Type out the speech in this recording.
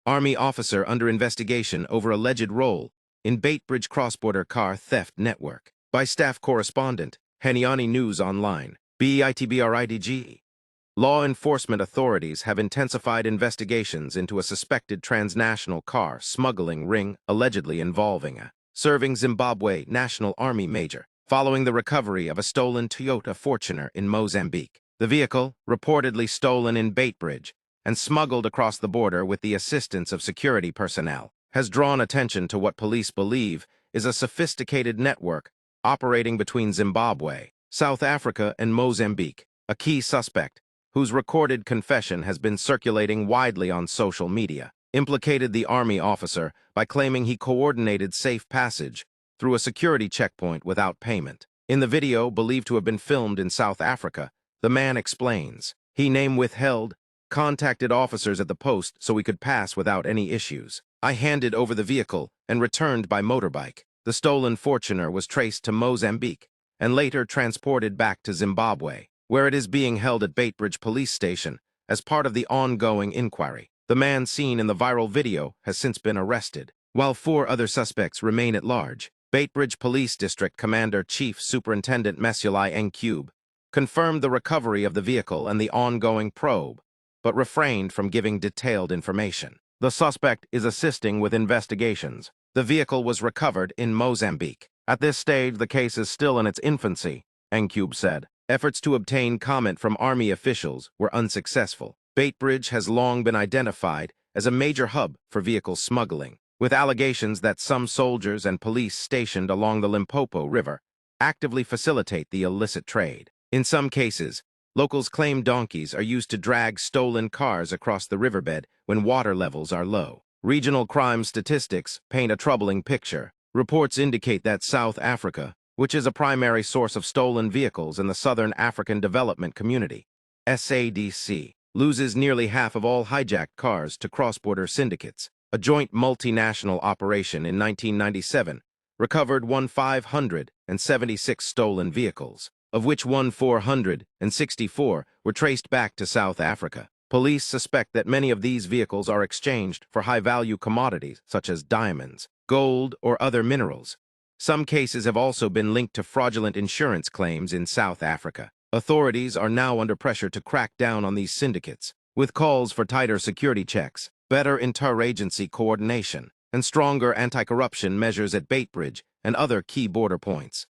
Army officer under investigation over alleged role in Baitbridge cross-border car theft network. By staff correspondent, Heniani News Online, BEITBRIDG. Law enforcement authorities have intensified investigations into a suspected transnational car smuggling ring allegedly involving a serving Zimbabwe National Army major, following the recovery of a stolen Toyota Fortuner in Mozambique. The vehicle, reportedly stolen in Baitbridge and smuggled across the border with the assistance of security personnel, has drawn attention to what police believe is a sophisticated network operating between Zimbabwe, South Africa, and Mozambique. A key suspect, whose recorded confession has been circulating widely on social media, implicated the Army officer by claiming he coordinated safe passage through a security checkpoint without payment. In the video, believed to have been filmed in South Africa, the man explains, "He name withheld, contacted officers at the post so we could pass without any issues. I handed over the vehicle and returned by motorbike. The stolen Fortuner was traced to Mozambique and later transported back to Zimbabwe, where it is being held at Baitbridge Police Station as part of the ongoing inquiry. The man seen in the viral video has since been arrested, while 4 other suspects remain at large." Baitbridge Police District Commander Chief Superintendent Mesulai Ncube confirmed the recovery of the vehicle and the ongoing probe, but refrained from giving detailed information. The suspect is assisting with investigations. The vehicle was recovered in Mozambique. At this stage, the case is still in its infancy, Ncube said. Efforts to obtain comment from Army officials were unsuccessful. Baitbridge has long been identified as a major hub for vehicle smuggling, with allegations that some soldiers and police stationed along the Limpopo River actively facilitate the illicit trade. In some cases, locals claim donkeys are used to drag stolen cars across the riverbed when water levels are low. Regional crime statistics paint a troubling picture. Reports indicate that South Africa, which is a primary source of stolen vehicles in the Southern African Development Community, SADC, loses nearly half of all hijacked cars to cross-border syndicates. A joint multinational operation in 1997 recovered 576 stolen vehicles, of which 464 were traced back to South Africa. Police suspect that many of these vehicles are exchanged for high-value commodities such as diamonds, gold, or other minerals. Some cases have also been linked to fraudulent insurance claims in South Africa. Authorities are now under pressure to crack down on these syndicates, with calls for tighter security checks, better interagency coordination, and stronger anti-corruption measures at Baitbridge and other key border points.